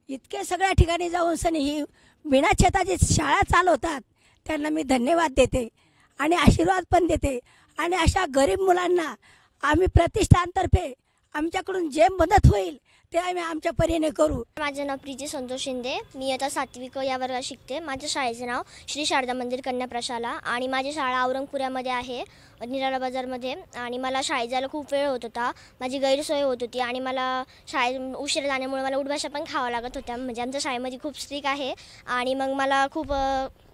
इतके सगळ्या ठिकाणी जाऊन सनी ही बिना छताची शाळा चालवतात, त्यांना मी धन्यवाद देते आणि आशीर्वाद पण देते. आणि अशा गरीब मुलांना आम्ही प्रतिष्ठानतर्फे आमच्याकडून जे मदत होईल ते आम्ही आमच्या परीने करू.
माझं नाव प्रीती संतोष शिंदे, मी आता 7वी क या वर्गात शिकते. माझ्या शाळेचं नाव श्री शारदा मंदिर कन्या प्रशाला आणि माझी शाळा औरंगपुऱ्यामध्ये आहे, निराला बाजारमध्ये. आणि मला शाळेत जायला खूप वेळ होत होता, माझी गैरसोय होत होती आणि मला शाळेत उशीर जाण्यामुळे मला उठभाषा पण खावं लागत होत्या. म्हणजे आमच्या शाळेमध्ये खूप स्ट्रिक्ट आहे आणि मग मला खूप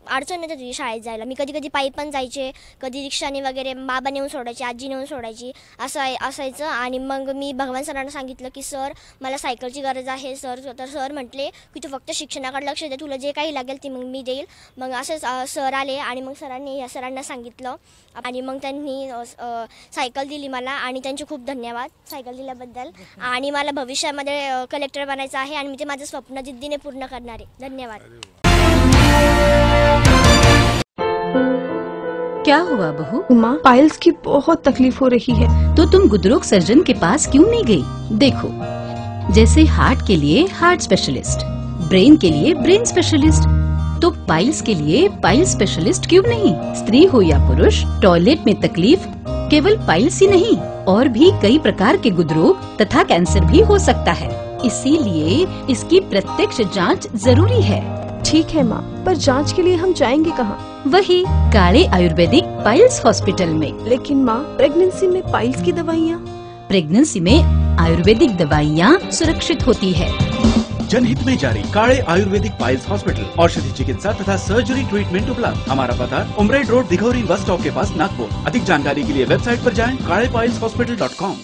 अडचण येत होती शाळेत जायला. मी कधी कधी पायी पण जायचे, कधी रिक्षाने वगैरे, बाबा नेऊन सोडायची, आजी नेऊन सोडायची, असं असायचं. आणि मग मी भगवान सरांना सांगितलं की सर मला सायकलची गरज आहे सर. तर सर म्हटले की तू फक्त शिक्षणाकडे लक्ष दे, तुला जे काही लागेल ते मग मी देईल. मग असंच सर आले आणि मग सरांनी या सरांना सांगितलं आणि मग त्यांनी सायकल दिली मला आणि त्यांचे खूप धन्यवाद सायकल दिल्याबद्दल. आणि मला भविष्यामध्ये कलेक्टर बनायचं आहे आणि मी ते माझं स्वप्न जिद्दीने पूर्ण करणार आहे. धन्यवाद.
क्या हुआ बहू? माँ, पाइल्स की बहुत तकलीफ हो रही है। तो तुम गुदरोग सर्जन के पास क्यों नहीं गई? देखो, जैसे हार्ट के लिए हार्ट स्पेशलिस्ट, ब्रेन के लिए ब्रेन स्पेशलिस्ट, तो पाइल्स के लिए पाइल स्पेशलिस्ट क्यों नहीं? स्त्री हो या पुरुष, टॉयलेट में तकलीफ केवल पाइल्स ही नहीं और भी कई प्रकार के गुदरोग तथा कैंसर भी हो सकता है, इसीलिए इसकी प्रत्यक्ष जांच जरूरी है। ठीक है माँ, पर जांच के लिए हम जाएंगे कहाँ? वही काले आयुर्वेदिक पाइल्स हॉस्पिटल में। लेकिन माँ, प्रेगनेंसी में पाइल्स की दवाइयाँ? प्रेगनेंसी में आयुर्वेदिक दवाइयाँ सुरक्षित होती है।
जनहित में जारी काले आयुर्वेदिक पाइल्स हॉस्पिटल, औषधि चिकित्सा तथा सर्जरी ट्रीटमेंट उपलब्ध। हमारा पता उमरेड रोड, दिघौरी बस स्टॉप के पास, नागपुर। अधिक जानकारी के लिए वेबसाइट पर जाएं kalepailshospital.com।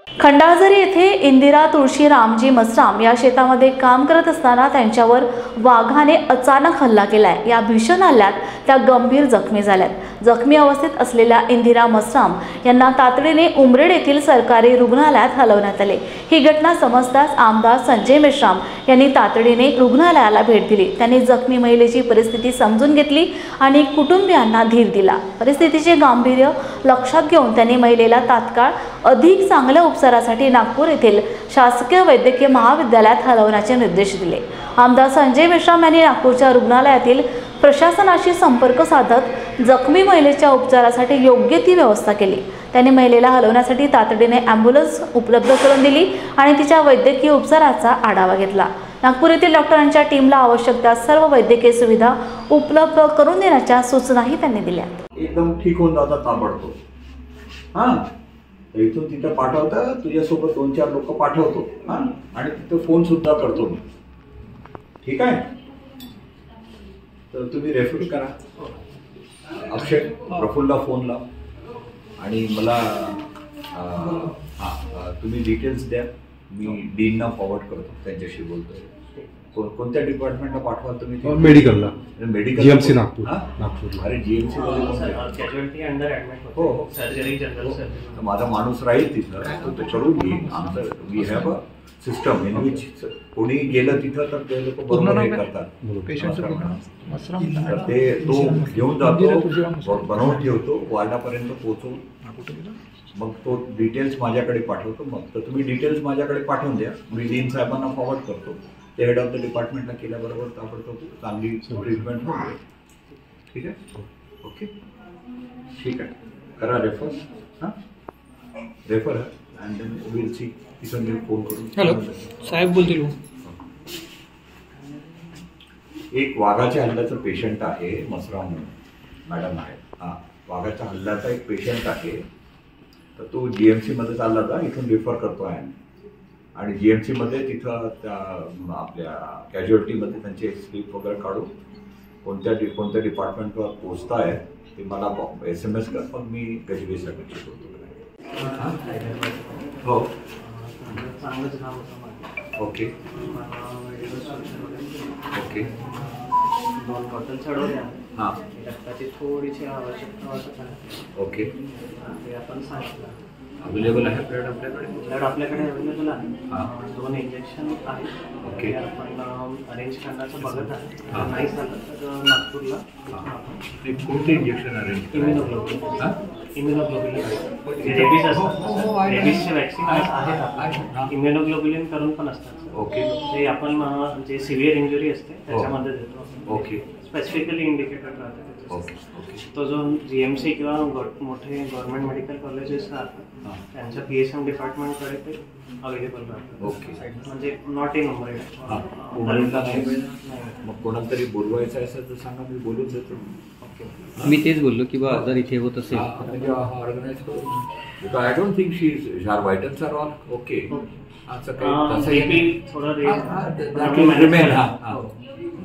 खंडाळझरी येथे इंदिरा तुळशी रामजी मसराम या शेतामध्ये काम करत असताना त्यांच्यावर वाघाने अचानक हल्ला केलाय. या भीषण हल्ल्यात त्या गंभीर जखमी झाल्यात. जखमी अवस्थेत असलेल्या इंदिरा मसराम यांना तातडीने उमरेड येथील सरकारी रुग्णालयात हलवण्यात आले. ही घटना समजताच आमदार संजय मेश्राम यांनी तातडीने रुग्णालयाला भेट दिली. त्यांनी जखमी महिलेची परिस्थिती समजून घेतली आणि कुटुंबियांना धीर दिला. परिस्थितीचे गांभीर्य लक्षात घेऊन त्यांनी महिलेला तात्काळ अधिक चांगल्या उपचारासाठी नागपूर येथील शासकीय वैद्यकीय महाविद्यालयात हलवण्याचे निर्देश दिले. आमदार संजय मेश्राम यांनी नागपूरच्या रुग्णालयातील प्रशासनाशी संपर्क साधत जखमी महिलेच्या उपचारासाठी योग्य ती व्यवस्था केली. त्यांनी महिलेला हलवण्यासाठी तातडीने ॲम्ब्युलन्स उपलब्ध करून दिली आणि तिच्या वैद्यकीय उपचाराचा आढावा घेतला. नागपूर येथील डॉक्टरांच्या टीमला आवश्यक त्या सर्व वैद्यकीय सुविधा उपलब्ध करून देण्याच्या सूचनाही त्यांनी दिल्या.
एकदम ठीक होऊन जातात ताबडतोब. हां, इथून तिथं पाठवता, तुझ्यासोबत 2-4 लोक पाठवतो. हां, आणि तिथं फोन सुद्धा करतो मी. ठीक आहे, तर तुम्ही रेफर करा. अक्षय, प्रफुल्लला फोन लाव आणि मला तुम्ही डिटेल्स द्या. मी डीनना फॉरवर्ड करतो, त्यांच्याशी बोलतो. कोणत्या डिपार्टमेंटला पाठवाल तुम्ही?
मेडिकलला.
Medical
GMC Nagpur. नागपूर.
अरे जीएमसी
कॅज्युअलिटी अंडर ऍडमिट
हो
सर्जरी जनरल सर्जरी.
माझा माणूस राहील तिथं, तो चढून घेईल. आमचं we have a system in which कोणी गेलं तिथं तर ते लोक बरोबर हे करतात. तर ते तो घेऊन जातो, बनवून ठेवतो, वार्डापर्यंत पोहोचवून मग तो डिटेल्स माझ्याकडे पाठवतो. मग तर तुम्ही डिटेल्स माझ्याकडे पाठवून द्या, मी डीन साहेबांना फॉरवर्ड करतो. ते हेड ऑफ द डिपार्टमेंटला केल्याबरोबर ताबडतोब चांगली ट्रीटमेंट होते. ठीक आहे? ओके, ठीक आहे. करा रेफर. हां, refer and then will see. तिथून मी फोन करून.
हॅलो साहेब बोलतील.
एक वाघाच्या हल्ल्याचं पेशंट आहे, मसराम मॅडम आहे. हां, वाघाच्या हल्ल्याचा एक पेशंट आहे. तर तो जीएमसीमध्ये चालला जा, इथून रेफर करतो आहे. आणि जीएमसीमध्ये तिथं त्या आपल्या कॅज्युअलिटीमध्ये त्यांचे स्लिप वगैरे काढून कोणत्या डिपार्टमेंटवर पोचता आहे ते मला SMS कर. पण मी गजबेसाठी करतो. हो,
चांगलंच काम होतं.
Okay okay.
2 बॉटल चढवल्या.
हां,
रक्ताची थोडीशी आवश्यकता वाटत आहे.
ओके.
ते आपण सांगितलं.
अवेलेबल आहे ब्लड आपल्याकडे?
ब्लड आपल्याकडे अवेलेबल आहे.
हां,
2 इंजेक्शन आहेत.
ओके.
आपण अरेंज करण्याचं बघत आहे.
हां.
नाही झालं तर नागपूरला.
कोणते इंजेक्शन अरेंज?
इम्युनोग्लोबिन. रेबीज असतात. रेबीजचे वॅक्सिन आहेत आपल्याकडे. इम्युनोग्लोबिन करून पण असतात.
ओके.
ते आपण जे सिव्हिअर इंजुरी असते त्याच्यामध्ये देतो.
ओके.
स्पेसिफिकली इंडिकेटेड राहते.
ओके.
तो जो GMC किंवा मोठे गव्हर्नमेंट मेडिकल कॉलेजेस राहतात त्यांच्या PSM डिपार्टमेंटकडे ते अवेलेबल राहतात.
ओके.
म्हणजे नॉट इन मुंबई.
मुंबईला नाही. मग कोणाला तरी बोलवायचं असेल तर सांगा, मी बोलून देतो.
मी तेच बोललो की बा जर इथे होत असेल
ऑर्गनाइज करू. I don't think she is are vitals are all okay. असं काही तसंही दॅट विल रिमेन. हां,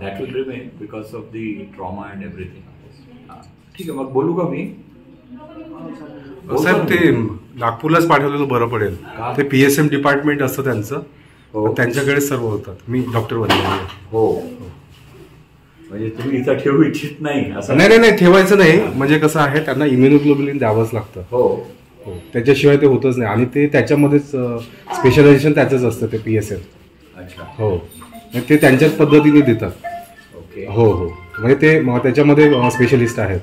that will remain because of the trauma and everything. ठीक आहे, मग बोलू का मी?
साहेब ते नागपूरलाच पाठवलेलं बरं पडेल. ते PSM डिपार्टमेंट असतं त्यांचं, त्यांच्याकडे सर्व होतात. मी डॉक्टर बनले.
हो, म्हणजे तुम्ही इथं ठेवू इच्छित नाही असं?
नाही, ठेवायचं नाही. म्हणजे कसं आहे, त्यांना इम्युनोग्लोबिन द्यावंच लागतं.
हो,
त्याच्याशिवाय ते होतच नाही. आणि ते त्याच्यामध्येच स्पेशलायझेशन त्याचंच असतं ते PSM.
अच्छा.
हो, ते त्यांच्याच पद्धतीने देतात.
ओके.
हो, म्हणजे ते त्याच्यामध्ये स्पेशलिस्ट आहेत.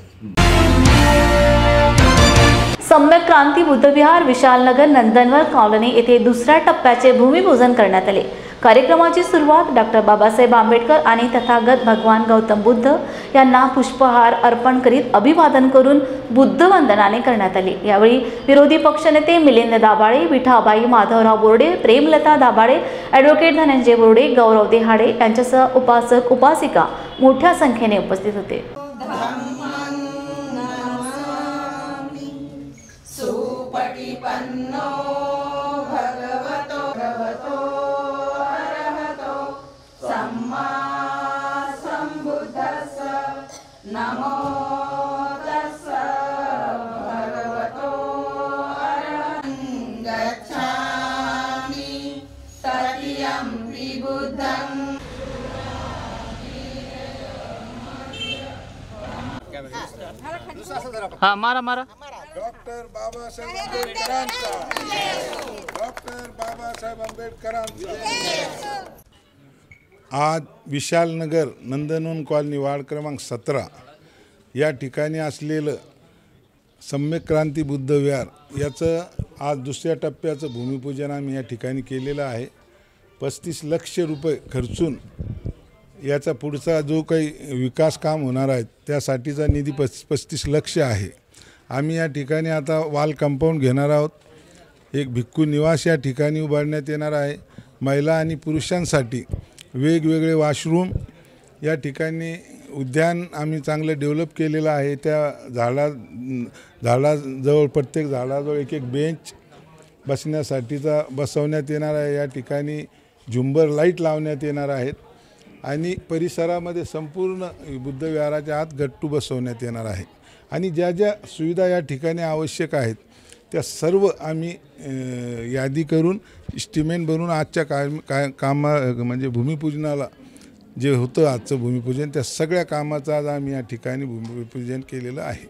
सम्यक क्रांती बुद्धविहार विशालनगर नंदनवर कॉलनी येथे दुसऱ्या टप्प्याचे भूमिपूजन करण्यात आले. कार्यक्रमाची सुरुवात डॉक्टर बाबासाहेब आंबेडकर आणि तथागत भगवान गौतम बुद्ध यांना पुष्पहार अर्पण करीत अभिवादन करून बुद्ध वंदनाने करण्यात आली. यावेळी विरोधी पक्षनेते मिलिंद दाभाडे, विठाबाई माधवराव बोर्डे, प्रेमलता दाभाडे, ॲडव्होकेट धनंजय बोर्डे, गौरव देहाडे यांच्यासह उपासक उपासिका मोठ्या संख्येने उपस्थित होते.
हा, मारा.
डॉक्टर बाबासाहेब आंबेडकरांचा. डॉक्टर बाबासाहेब आंबेडकरांचा. आज विशालनगर नंदनवन कॉलनी वार्ड क्रमांक 17 या ठिकाणी असलेलं सम्यक क्रांती बुद्ध विहार याचं आज दुसऱ्या टप्प्याचं भूमिपूजन आम्ही या ठिकाणी केलेलं आहे. 35 लाख रुपये खर्चून याचा पुढचा जो काही विकास काम होणार आहे त्यासाठीचा निधी 35 लाख आहे. आम्ही या ठिकाणी आता वाल कंपाऊंड घेणार आहोत. एक भिक्खू निवास या ठिकाणी उभारण्यात येणार आहे. महिला आणि पुरुषांसाठी वेगवेगळे वॉशरूम या ठिकाणी उद्यान आम्ही चांगलं डेव्हलप केलेलं आहे. त्या झाडाजवळ प्रत्येक झाडाजवळ एक बेंच बसण्यासाठीचा बसवण्यात येणार आहे. या ठिकाणी झुंबर लाईट लावण्यात येणार आहेत आणि परिसरामध्ये संपूर्ण बुद्धविहाराच्या आत गट्टू बसवण्यात येणार आहे. आणि ज्या ज्या सुविधा या ठिकाणी आवश्यक आहेत त्या सर्व आम्ही यादी करून इस्टिमेट बनवून आजच्या कामा म्हणजे भूमिपूजनाला जे होतं आजचं भूमिपूजन, त्या सगळ्या कामाचं आज आम्ही या ठिकाणी भूमिपूजन केलेलं आहे.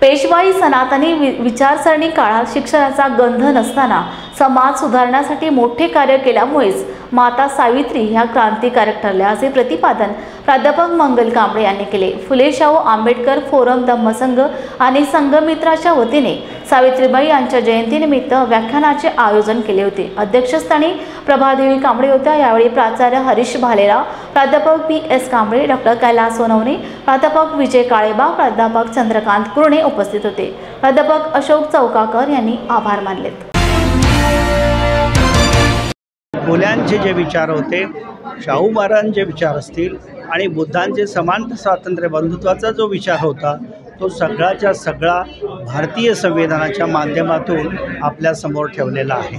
पेशवाई सनातनी विचारसरणी काळात शिक्षणाचा गंध नसताना समाज सुधारण्यासाठी मोठे कार्य केल्यामुळेच माता सावित्री ह्या क्रांतिकारक ठरल्या असे प्रतिपादन प्राध्यापक मंगल कांबळे यांनी केले. फुले शाहू आंबेडकर फोरम धम्मसंघ आणि संघमित्राच्या वतीने सावित्रीबाई यांच्या जयंतीनिमित्त व्याख्यानाचे आयोजन केले होते. अध्यक्षस्थानी प्रभादेवी कांबळे होत्या. यावेळी प्राचार्य हरीश भालेराव, प्राध्यापक PS कांबळे, डॉक्टर कैलास सोनवणे, प्राध्यापक विजय काळेबा, प्राध्यापक चंद्रकांत कुरणे उपस्थित होते. प्राध्यापक अशोक चौकाकर यांनी आभार मानलेत.
फुल्यांचे जे विचार होते, शाहू महाराजांचे विचार असतील आणि बुद्धांचे समानता स्वातंत्र्य बंधुत्वाचा जो विचार होता, तो सगळाच्या सगळा भारतीय संविधानाच्या माध्यमातून आपल्यासमोर ठेवलेला आहे.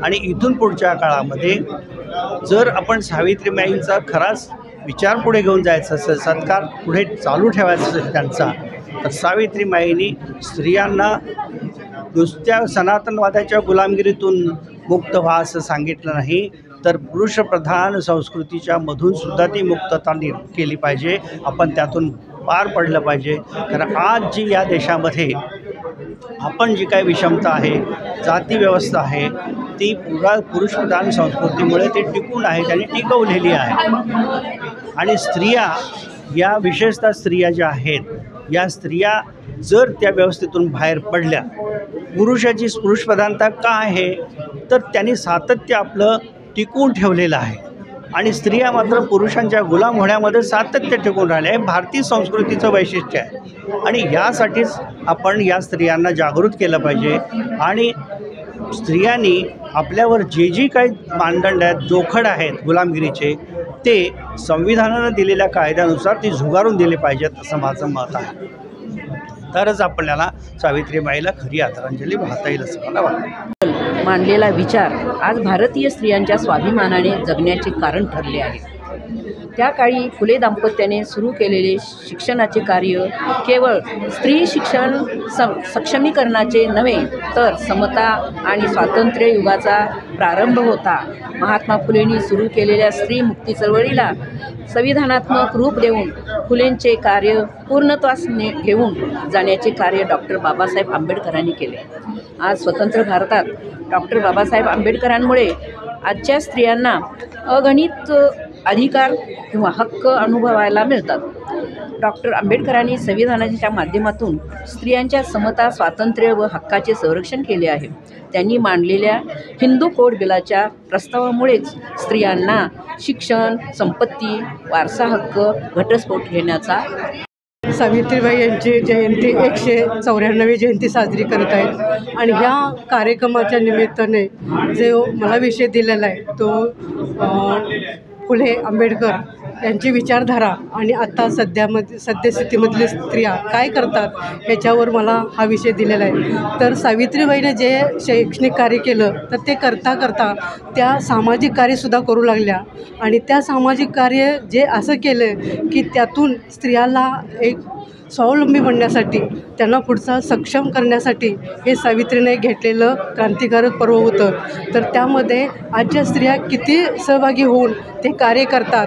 आणि इथून पुढच्या काळामध्ये जर आपण सावित्रीबाईंचा खराच विचार पुढे घेऊन जायचा असेल, सत्कार पुढे चालू ठेवायचा असेल त्यांचा, तर सावित्रीबाईंनी स्त्रियांना नुसत्या सनातनवादाच्या गुलामगिरीतून मुक्त व्हा असं सांगितलं नाही, तर पुरुषप्रधान संस्कृतीच्या मधून सुद्धा ती मुक्तता केली पाहिजे. आपण त्यातून पार पडलं पाहिजे. कारण आज जी या देशामध्ये आपण जी काही विषमता आहे, जाती व्यवस्था आहे, ती पुरुषप्रधान संस्कृतीमुळे ती टिकून आहे, त्यांनी टिकवलेली आहे. आणि स्त्रिया या विशेषतः स्त्रिया ज्या आहेत, या स्त्रिया जर त्या व्यवस्थेतून बाहेर पडल्या, पुरुषाची पुरुषप्रधानता का आहे, तर त्यांनी सातत्य आपलं टिकवून ठेवलेलं आहे. आणि स्त्रिया मात्र पुरुषांच्या गुलाम होण्यामध्ये सातत्य टिकून राहिले. हे भारतीय संस्कृतीचं वैशिष्ट्य आहे. आणि यासाठीच आपण या स्त्रियांना जागृत केलं पाहिजे. आणि स्त्रियांनी आपल्यावर जे काही मानदंड आहेत, जोखड आहेत गुलामगिरीचे, ते संविधानानं दिलेल्या कायद्यानुसार ती झुगारून दिले पाहिजेत असं माझं मत आहे. तरच आपल्याला सावित्रीबाईला खरी आदरांजली वाहता येईल असं मला वाटतं.
मांडलेला विचार आज भारतीय स्त्रियांच्या स्वाभिमानाने जगण्याचे कारण ठरले आहे. त्या काळी फुले दाम्पत्याने सुरू केलेले शिक्षणाचे कार्य केवळ स्त्री शिक्षण सक्षमीकरणाचे नव्हे, तर समता आणि स्वातंत्र्य युगाचा प्रारंभ होता. महात्मा फुलेंनी सुरू केलेल्या स्त्री मुक्ती चळवळीला संविधानात्मक रूप देऊन फुलेंचे कार्य पूर्णत्वास घेऊन जाण्याचे कार्य डॉक्टर बाबासाहेब आंबेडकरांनी केले. आज स्वतंत्र भारतात डॉक्टर बाबासाहेब आंबेडकरांमुळे आजच्या स्त्रियांना अगणित अधिकार किंवा हक्क अनुभवायला मिळतात. डॉक्टर आंबेडकरांनी संविधानाच्या माध्यमातून स्त्रियांच्या समता, स्वातंत्र्य व हक्काचे संरक्षण केले आहे. त्यांनी मांडलेल्या हिंदू कोड बिलाच्या प्रस्तावामुळेच स्त्रियांना शिक्षण, संपत्ती, वारसा हक्क, घटस्फोट घेण्याचा.
सावित्रीबाई यांची जयंती 194वी जयंती साजरी करत आहेत. आणि ह्या कार्यक्रमाच्या निमित्ताने जो मला विषय दिलेला आहे तो फुले आंबेडकर यांची विचारधारा आणि आता सद्यस्थितीमधली स्त्रिया काय करतात ह्याच्यावर मला हा विषय दिलेला आहे. तर सावित्रीबाईने जे शैक्षणिक कार्य केलं, तर ते करता करता त्या सामाजिक कार्यसुद्धा करू लागल्या. आणि त्या सामाजिक कार्य जे असं केलं की त्यातून स्त्रियाला एक स्वावलंबी बनण्यासाठी, त्यांना पुढचा सक्षम करण्यासाठी हे सावित्रीने घेतलेलं क्रांतिकारक पर्व होतं. तर त्यामध्ये आजच्या स्त्रिया किती सहभागी होऊन ते कार्य करतात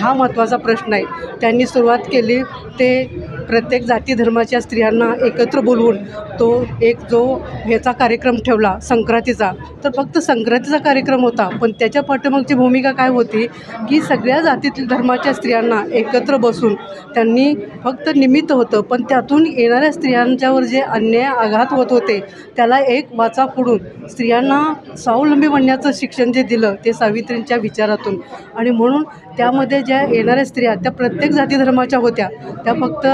हा महत्त्वाचा प्रश्न आहे. त्यांनी सुरुवात केली ते प्रत्येक जाती धर्माच्या स्त्रियांना एकत्र बोलवून तो एक जो ह्याचा कार्यक्रम ठेवला संक्रांतीचा, तर फक्त संक्रांतीचा कार्यक्रम होता, पण त्याच्या पाठीमागची भूमिका काय होती की सगळ्या जातीतील धर्माच्या स्त्रियांना एकत्र बसून त्यांनी फक्त निमित्त होतं, पण त्यातून येणाऱ्या स्त्रियांच्यावर जे अन्याय आघात होत होते त्याला एक वाचा फोडून स्त्रियांना स्वावलंबी बनण्याचं शिक्षण जे दिलं ते सावित्रींच्या विचारातून. आणि म्हणून त्यामध्ये ज्या येणाऱ्या स्त्रिया त्या प्रत्येक जाती धर्माच्या होत्या, त्या फक्त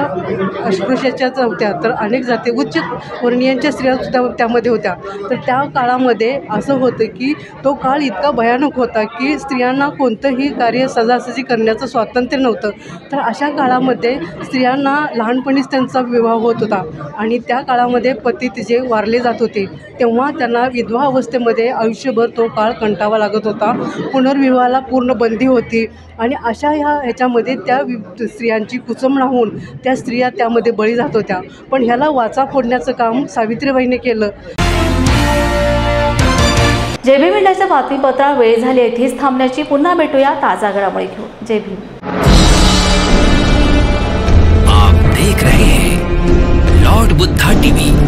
अस्पृश्याच्याच होत्या, तर अनेक जाती उच्च वर्णीयांच्या स्त्रियासुद्धा त्यामध्ये होत्या. तर त्या काळामध्ये असं होतं की तो काळ इतका भयानक होता की स्त्रियांना कोणतंही कार्य सहजासहजी करण्याचं स्वातंत्र्य नव्हतं. तर अशा काळामध्ये स्त्रियांना लहानपणीच त्यांचा विवाह होत होता आणि त्या काळामध्ये पती तिचे वारले जात होते, तेव्हा त्यांना विधवा अवस्थेमध्ये आयुष्यभर तो काळ कंटावा लागत होता. पुनर्विवाहाला पूर्ण बंदी होती आणि अशा ह्याच्यामध्ये त्या स्त्रियांची कुचंबणा होऊन त्या स्त्रिया त्यामध्ये बळी जात होत्या. पण ह्याला वाचा फोडण्याचं काम सावित्रीबाईंनी केलं.
जय भीम इंडियाच्या बातमीपत्रात वेळ झाली येथेच थांबण्याची. पुन्हा भेटूया ताजा घडामोडी घेऊन. जय भीम.
आप देख रहे हैं लॉर्ड बुद्धा टीव्ही.